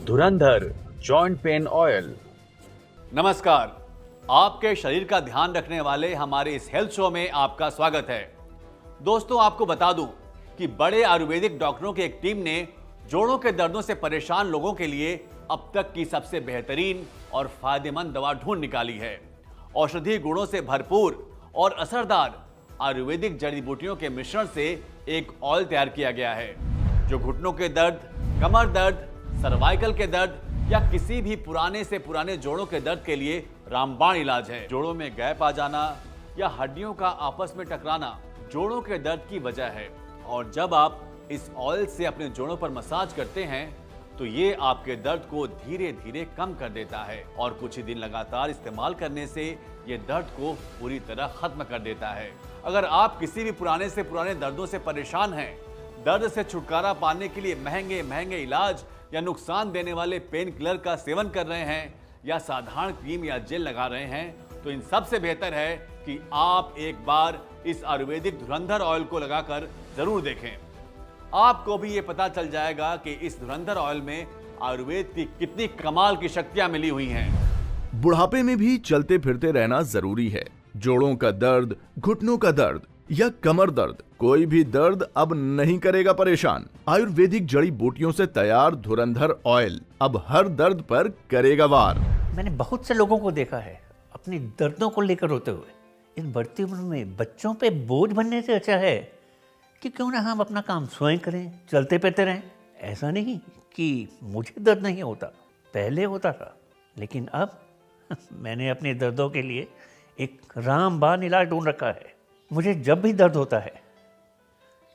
धुरंधर joint pain oil. नमस्कार, आपके शरीर का ध्यान रखने वाले हमारे इस हेल्थ शो में आपका स्वागत है। दोस्तों, आपको बता दूं कि बड़े आयुर्वेदिक डॉक्टरों की एक टीम ने जोड़ों के दर्दों से परेशान लोगों के लिए अब तक की सबसे बेहतरीन और फायदेमंद दवा ढूंढ निकाली है। औषधीय गुणों से भरपूर और असरदार आयुर्वेदिक जड़ी बूटियों के मिश्रण से एक ऑयल तैयार किया गया है जो घुटनों के दर्द, कमर दर्द, सर्वाइकल के दर्द या किसी भी पुराने से पुराने जोड़ों के दर्द के लिए रामबाण इलाज है। जोड़ों में गैप आ जाना या हड्डियों का आपस में टकराना जोड़ों के दर्द की वजह है, और जब आप इस ऑयल से अपने जोड़ों पर मसाज करते हैं तो ये आपके दर्द को धीरे धीरे कम कर देता है, और कुछ ही दिन लगातार इस्तेमाल करने से ये दर्द को पूरी तरह खत्म कर देता है। अगर आप किसी भी पुराने से पुराने दर्दों से परेशान हैं, दर्द से छुटकारा पाने के लिए महंगे महंगे इलाज या नुकसान देने वाले पेन किलर का सेवन कर रहे हैं, या साधारण क्रीम या जेल लगा रहे हैं, तो इन सबसे बेहतर है कि आप एक बार इस आयुर्वेदिक धुरंधर ऑयल को लगाकर जरूर देखें। आपको भी ये पता चल जाएगा कि इस धुरंधर ऑयल में आयुर्वेद की कितनी कमाल की शक्तियां मिली हुई हैं। बुढ़ापे में भी चलते फिरते रहना जरूरी है। जोड़ों का दर्द, घुटनों का दर्द या कमर दर्द, कोई भी दर्द अब नहीं करेगा परेशान। आयुर्वेदिक जड़ी बूटियों से तैयार धुरंधर ऑयल अब हर दर्द पर करेगा वार। मैंने बहुत से लोगों को देखा है अपनी दर्दों को लेकर रोते हुए। इस बढ़ती उम्र में बच्चों पे बोझ बनने से अच्छा है कि क्यों ना हम अपना काम स्वयं करें, चलते फिरते रहें। ऐसा नहीं कि मुझे दर्द नहीं होता, पहले होता था, लेकिन अब मैंने अपने दर्दों के लिए एक रामबाण इलाज ढूंढ रखा है। मुझे जब भी दर्द होता है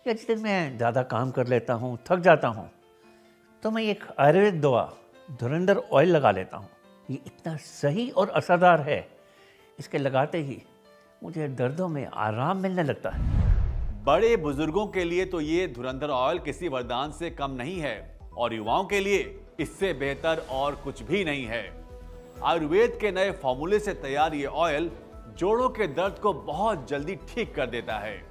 या जिस दिन मैं ज़्यादा काम कर लेता हूँ, थक जाता हूँ, तो मैं एक आयुर्वेदिक दवा धुरंधर ऑयल लगा लेता हूँ। ये इतना सही और असरदार है, इसके लगाते ही मुझे दर्दों में आराम मिलने लगता है। बड़े बुजुर्गों के लिए तो ये धुरंधर ऑयल किसी वरदान से कम नहीं है, और युवाओं के लिए इससे बेहतर और कुछ भी नहीं है। आयुर्वेद के नए फॉर्मूले से तैयार ये ऑयल जोड़ों के दर्द को बहुत जल्दी ठीक कर देता है।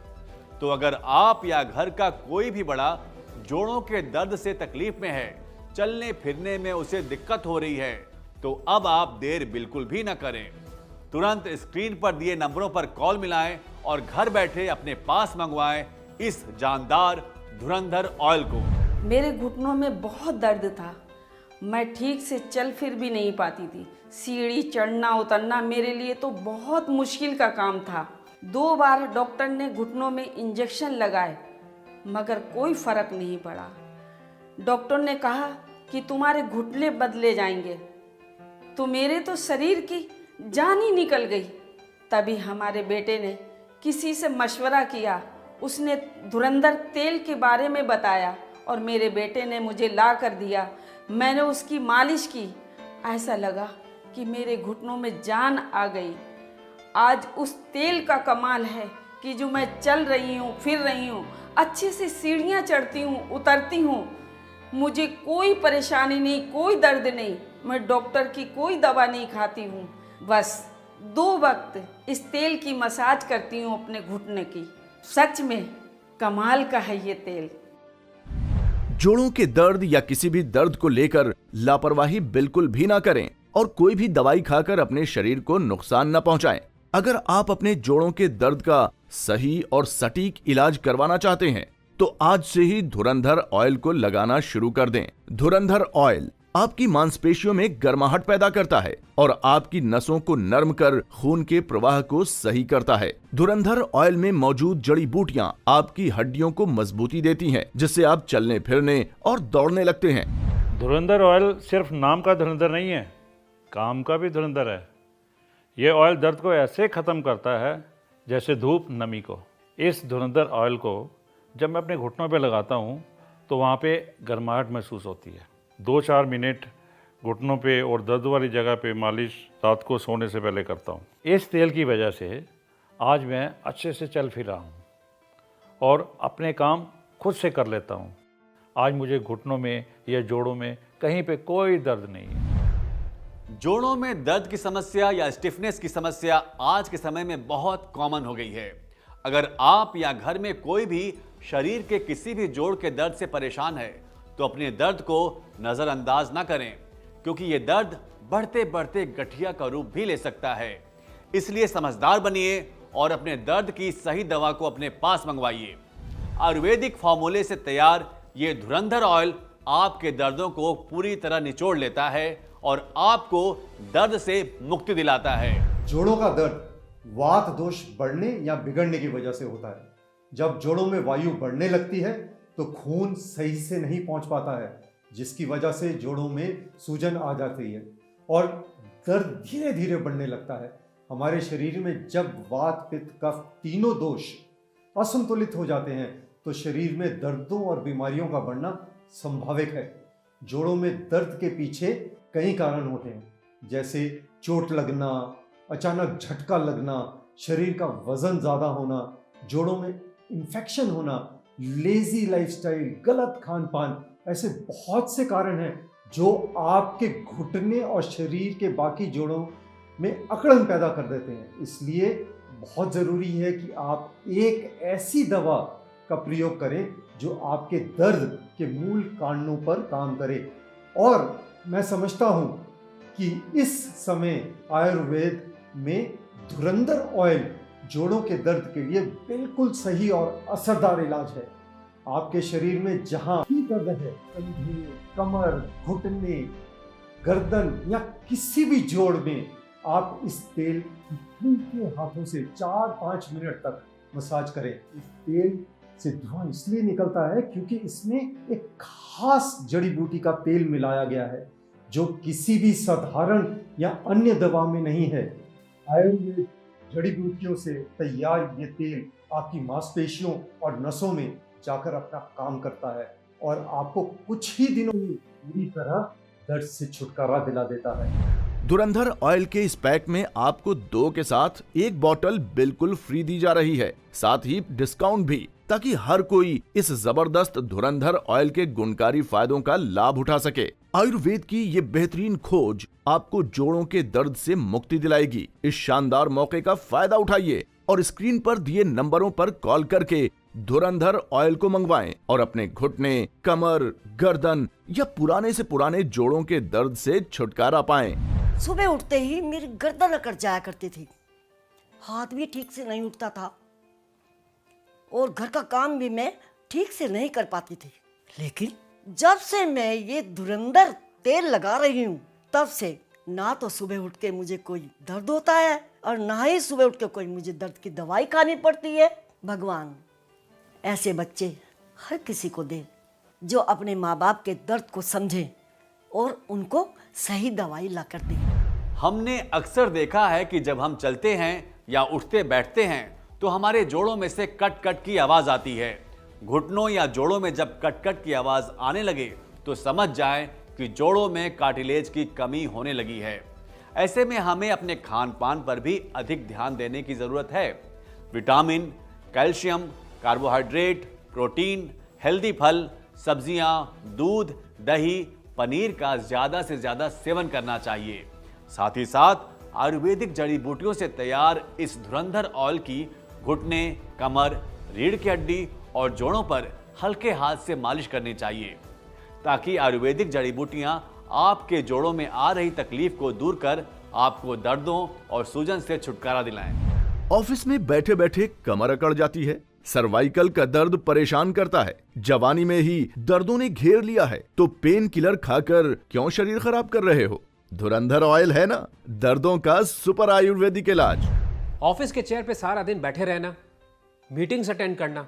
तो अगर आप या घर का कोई भी बड़ा जोड़ों के दर्द से तकलीफ में है, चलने फिरने में उसे दिक्कत हो रही है, तो अब आप देर बिल्कुल भी न करें। तुरंत स्क्रीन पर दिए नंबरों पर कॉल मिलाएं और घर बैठे अपने पास मंगवाएं इस जानदार धुरंधर ऑयल को। मेरे घुटनों में बहुत दर्द था, मैं ठीक से चल फिर भी नहीं पाती थी। सीढ़ी चढ़ना उतरना मेरे लिए तो बहुत मुश्किल का काम था। 2 बार डॉक्टर ने घुटनों में इंजेक्शन लगाए, मगर कोई फर्क नहीं पड़ा। डॉक्टर ने कहा कि तुम्हारे घुटने बदले जाएंगे, तो मेरे तो शरीर की जान ही निकल गई। तभी हमारे बेटे ने किसी से मशवरा किया, उसने धुरंधर तेल के बारे में बताया और मेरे बेटे ने मुझे ला कर दिया। मैंने उसकी मालिश की, ऐसा लगा कि मेरे घुटनों में जान आ गई। आज उस तेल का कमाल है कि जो मैं चल रही हूँ, फिर रही हूँ, अच्छे से सीढ़ियाँ चढ़ती हूँ, उतरती हूँ, मुझे कोई परेशानी नहीं, कोई दर्द नहीं। मैं डॉक्टर की कोई दवा नहीं खाती हूँ, बस 2 वक्त इस तेल की मसाज करती हूँ अपने घुटने की। सच में कमाल का है ये तेल। जोड़ों के दर्द या किसी भी दर्द को लेकर लापरवाही बिल्कुल भी ना करें और कोई भी दवाई खाकर अपने शरीर को नुकसान न पहुंचाएं। अगर आप अपने जोड़ों के दर्द का सही और सटीक इलाज करवाना चाहते हैं तो आज से ही धुरंधर ऑयल को लगाना शुरू कर दें। धुरंधर ऑयल आपकी मांसपेशियों में गर्माहट पैदा करता है और आपकी नसों को नरम कर खून के प्रवाह को सही करता है। धुरंधर ऑयल में मौजूद जड़ी बूटियां आपकी हड्डियों को मजबूती देती हैं, जिससे आप चलने फिरने और दौड़ने लगते हैं। धुरंधर ऑयल सिर्फ नाम का धुरंधर नहीं है, काम का भी धुरंधर है। ये ऑयल दर्द को ऐसे ख़त्म करता है जैसे धूप नमी को। इस धुरंधर ऑयल को जब मैं अपने घुटनों पे लगाता हूँ तो वहाँ पे गर्माहट महसूस होती है। 2-4 मिनट घुटनों पे और दर्द वाली जगह पे मालिश रात को सोने से पहले करता हूँ। इस तेल की वजह से आज मैं अच्छे से चल फिर रहा हूँ और अपने काम खुद से कर लेता हूँ। आज मुझे घुटनों में या जोड़ों में कहीं पे कोई दर्द नहीं है। जोड़ों में दर्द की समस्या या स्टिफनेस की समस्या आज के समय में बहुत कॉमन हो गई है। अगर आप या घर में कोई भी शरीर के किसी भी जोड़ के दर्द से परेशान है तो अपने दर्द को नजरअंदाज ना करें, क्योंकि ये दर्द बढ़ते बढ़ते गठिया का रूप भी ले सकता है। इसलिए समझदार बनिए और अपने दर्द की सही दवा को अपने पास मंगवाइए। आयुर्वेदिक फॉर्मूले से तैयार ये धुरंधर ऑयल आपके दर्दों को पूरी तरह निचोड़ लेता है और आपको दर्द से मुक्ति दिलाता है। जोड़ों का दर्द वात दोष बढ़ने या बिगड़ने की वजह से होता है। जब जोड़ों में वायु बढ़ने लगती है तो खून सही से नहीं पहुंच पाता है, जिसकी वजह से जोड़ों में सूजन आ जाती है और दर्द धीरे धीरे बढ़ने लगता है। हमारे शरीर में जब वात पित्त कफ तीनों दोष असंतुलित हो जाते हैं तो शरीर में दर्दों और बीमारियों का बढ़ना संभाविक है। जोड़ों में दर्द के पीछे कई कारण होते हैं, जैसे चोट लगना, अचानक झटका लगना, शरीर का वजन ज्यादा होना, जोड़ों में इन्फेक्शन होना, लेजी लाइफस्टाइल, गलत खान पान, ऐसे बहुत से कारण हैं जो आपके घुटने और शरीर के बाकी जोड़ों में अकड़न पैदा कर देते हैं। इसलिए बहुत ज़रूरी है कि आप एक ऐसी दवा का प्रयोग करें जो आपके दर्द के मूल कारणों पर काम करे। और मैं समझता हूँ कि इस समय आयुर्वेद में धुरंधर ऑयल जोड़ों के दर्द के लिए बिल्कुल सही और असरदार इलाज है। आपके शरीर में जहां भी दर्द है, कंधे, कमर, घुटने, गर्दन या किसी भी जोड़ में, आप इस तेल के हाथों से 4-5 मिनट तक मसाज करें। इस तेल से धुआं इसलिए निकलता है क्योंकि इसमें एक खास जड़ी बूटी का तेल मिलाया गया है जो किसी भी साधारण या अन्य दवा में नहीं है। आयुर्वेद जड़ी बूटियों से तैयार ये तेल आपकी मांसपेशियों और नसों में जाकर अपना काम करता है और आपको कुछ ही दिनों में पूरी तरह दर्द से छुटकारा दिला देता है। धुरंधर ऑयल के इस पैक में आपको 2 के साथ 1 बॉटल बिल्कुल फ्री दी जा रही है, साथ ही डिस्काउंट भी, ताकि हर कोई इस जबरदस्त धुरंधर ऑयल के गुणकारी फायदों का लाभ उठा सके। आयुर्वेद की ये बेहतरीन खोज आपको जोड़ों के दर्द से मुक्ति दिलाएगी। इस शानदार मौके का फायदा उठाइए और स्क्रीन पर दिए नंबरों पर कॉल करके धुरंधर ऑयल को मंगवाएं और अपने घुटने, कमर, गर्दन या पुराने से पुराने जोड़ों के दर्द से छुटकारा पाएं। सुबह उठते ही मेरी गर्दन अकड़ जाया करती थी, हाथ भी ठीक से नहीं उठता था और घर का काम भी मैं ठीक से नहीं कर पाती थी। लेकिन जब से मैं ये धुरंधर तेल लगा रही हूँ, तब से ना तो सुबह उठ के मुझे कोई दर्द होता है और ना ही सुबह उठ के कोई मुझे दर्द की दवाई खानी पड़ती है। भगवान ऐसे बच्चे हर किसी को दे जो अपने माँ बाप के दर्द को समझे और उनको सही दवाई ला कर दे। हमने अक्सर देखा है कि जब हम चलते हैं या उठते बैठते हैं तो हमारे जोड़ों में से कट कट की आवाज आती है। घुटनों या जोड़ों में जब कट कट की आवाज आने लगे तो समझ जाएं कि जोड़ों में कार्टिलेज की कमी होने लगी है। ऐसे में हमें अपने खान पान पर भी अधिक ध्यान देने की जरूरत है। Vitamin, calcium, carbohydrate, protein, healthy फल, सब्जियां, दूध, दही, पनीर का ज्यादा से ज्यादा सेवन करना चाहिए। साथ ही साथ आयुर्वेदिक जड़ी बूटियों से तैयार इस धुरंधर ऑयल की घुटने, कमर, रीढ़ की हड्डी और जोड़ों पर हल्के हाथ से मालिश करनी चाहिए, ताकि आयुर्वेदिक जड़ी बूटियां आपके जोड़ों में आ रही तकलीफ को दूर कर आपको दर्दों और सूजन से छुटकारा दिलाएं। ऑफिस में बैठे बैठे कमर अकड़ जाती है, सर्वाइकल का दर्द परेशान करता है, जवानी में ही दर्दों ने घेर लिया है, तो पेन किलर खाकर क्यों शरीर खराब कर रहे हो? धुरंधर ऑयल है ना दर्दों का सुपर आयुर्वेदिक इलाज। ऑफिस के चेयर पे सारा दिन बैठे रहना, मीटिंग्स अटेंड करना,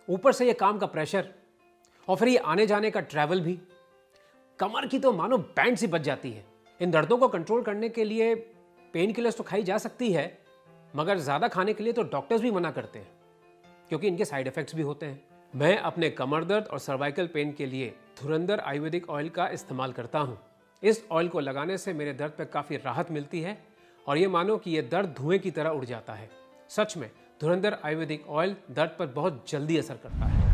ऊपर से ये काम का प्रेशर और फिर ये आने जाने का ट्रैवल भी, कमर की तो मानो बैंड सी बज जाती है। इन दर्दों को कंट्रोल करने के लिए पेन किलर्स तो खाई जा सकती है, मगर ज़्यादा खाने के लिए तो डॉक्टर्स भी मना करते हैं क्योंकि इनके साइड इफ़ेक्ट्स भी होते हैं। मैं अपने कमर दर्द और सर्वाइकल पेन के लिए धुरंधर आयुर्वेदिक ऑयल का इस्तेमाल करता हूँ। इस ऑयल को लगाने से मेरे दर्द पर काफ़ी राहत मिलती है और ये मानो कि ये दर्द धुएं की तरह उड़ जाता है। सच में धुरंधर आयुर्वेदिक ऑयल दर्द पर बहुत जल्दी असर करता है।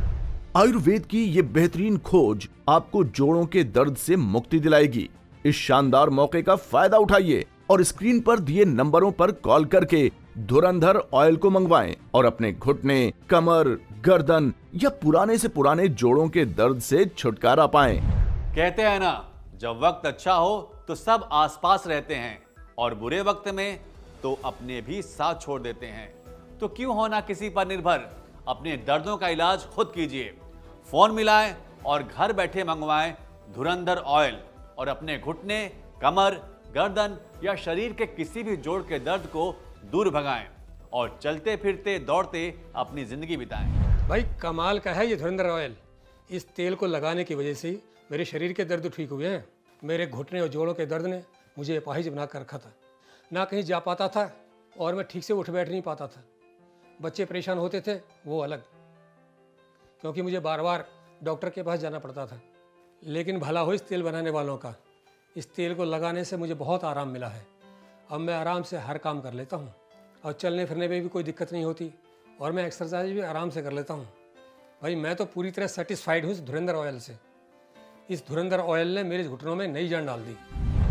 आयुर्वेद की ये बेहतरीन खोज आपको जोड़ों के दर्द से मुक्ति दिलाएगी। इस शानदार मौके का फायदा उठाइए और स्क्रीन पर दिए नंबरों पर कॉल करके धुरंधर ऑयल को मंगवाएं और अपने घुटने, कमर, गर्दन या पुराने से पुराने जोड़ों के दर्द से छुटकारा पाएं। कहते हैं ना, जब वक्त अच्छा हो तो सब आसपास रहते हैं और बुरे वक्त में तो अपने भी साथ छोड़ देते हैं। तो क्यों होना किसी पर निर्भर, अपने दर्दों का इलाज खुद कीजिए। फोन मिलाएं और घर बैठे मंगवाएं धुरंधर ऑयल और अपने घुटने, कमर, गर्दन या शरीर के किसी भी जोड़ के दर्द को दूर भगाएं और चलते फिरते दौड़ते अपनी जिंदगी बिताएं। भाई कमाल का है ये धुरंधर ऑयल। इस तेल को लगाने की वजह से मेरे शरीर के दर्द ठीक हुए हैं। मेरे घुटने और जोड़ों के दर्द ने मुझे अपाहिज बना कर रखा था, ना कहीं जा पाता था और मैं ठीक से उठ बैठ नहीं पाता था। बच्चे परेशान होते थे वो अलग, क्योंकि मुझे बार बार डॉक्टर के पास जाना पड़ता था। लेकिन भला हो इस तेल बनाने वालों का। इस तेल को लगाने से मुझे बहुत आराम मिला है। अब मैं आराम से हर काम कर लेता हूँ और चलने फिरने में भी कोई दिक्कत नहीं होती और मैं एक्सरसाइज भी आराम से कर लेता हूँ। भाई मैं तो पूरी तरह सेटिस्फाइड हूँ इस धुरंधर ऑयल से। इस धुरंधर ऑयल ने मेरे घुटनों में नई जान डाल दी।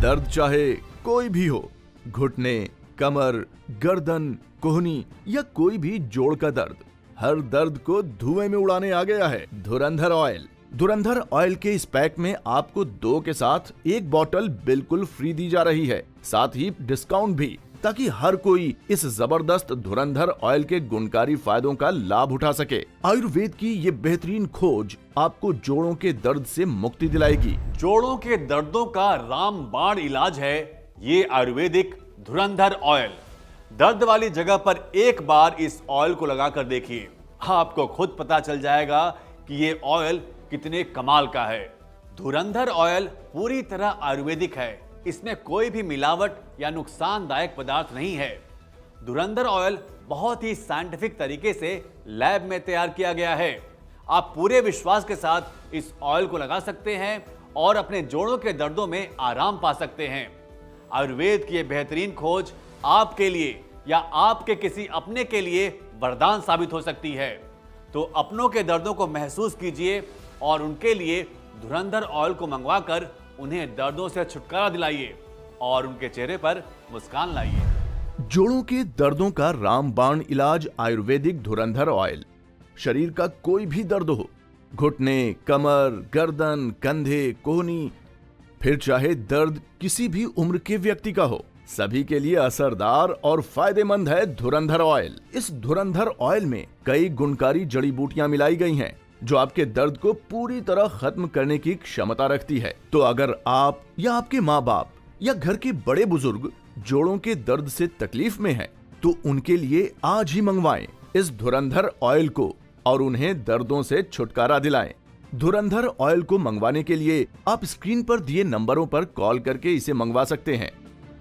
दर्द चाहे कोई भी हो, घुटने, कमर, गर्दन, कोहनी या कोई भी जोड़ का दर्द, हर दर्द को धुएं में उड़ाने आ गया है धुरंधर ऑयल। धुरंधर ऑयल के इस पैक में आपको 2 के साथ 1 बॉटल बिल्कुल फ्री दी जा रही है, साथ ही डिस्काउंट भी, ताकि हर कोई इस जबरदस्त धुरंधर ऑयल के गुणकारी फायदों का लाभ उठा सके। आयुर्वेद की ये बेहतरीन खोज आपको जोड़ों के दर्द से मुक्ति दिलाएगी। जोड़ों के दर्दों का रामबाण इलाज है ये आयुर्वेदिक धुरंधर ऑयल। दर्द वाली जगह पर एक बार इस ऑयल को लगाकर देखिए, आपको खुद पता चल जाएगा कि ये ऑयल कितने कमाल का है। धुरंधर ऑयल पूरी तरह आयुर्वेदिक है, इसमें कोई भी मिलावट या नुकसानदायक पदार्थ नहीं है। धुरंधर ऑयल बहुत ही साइंटिफिक तरीके से लैब में तैयार किया गया है। आप पूरे विश्वास के साथ इस ऑयल को लगा सकते हैं और अपने जोड़ों के दर्दों में आराम पा सकते हैं। आयुर्वेद की यह बेहतरीन खोज आपके लिए या आपके किसी अपने के लिए वरदान साबित हो सकती है। तो अपनों के दर्दों को महसूस कीजिए और उनके लिए धुरंधर ऑयल को मंगवाकर उन्हें दर्दों से छुटकारा दिलाइए और उनके चेहरे पर मुस्कान लाइए। जोड़ों के दर्दों का रामबाण इलाज आयुर्वेदिक धुरंधर ऑयल। शरीर का कोई भी दर्द हो, घुटने, कमर, गर्दन, कंधे, कोहनी, फिर चाहे दर्द किसी भी उम्र के व्यक्ति का हो, सभी के लिए असरदार और फायदेमंद है धुरंधर ऑयल। इस धुरंधर ऑयल में कई गुणकारी जड़ी बूटियां मिलाई गई हैं, जो आपके दर्द को पूरी तरह खत्म करने की क्षमता रखती है। तो अगर आप या आपके माँ बाप या घर के बड़े बुजुर्ग जोड़ों के दर्द से तकलीफ में हैं, तो उनके लिए आज ही मंगवाएं इस धुरंधर ऑयल को और उन्हें दर्दों से छुटकारा दिलाएं। धुरंधर ऑयल को मंगवाने के लिए आप स्क्रीन पर दिए नंबरों पर कॉल करके इसे मंगवा सकते हैं।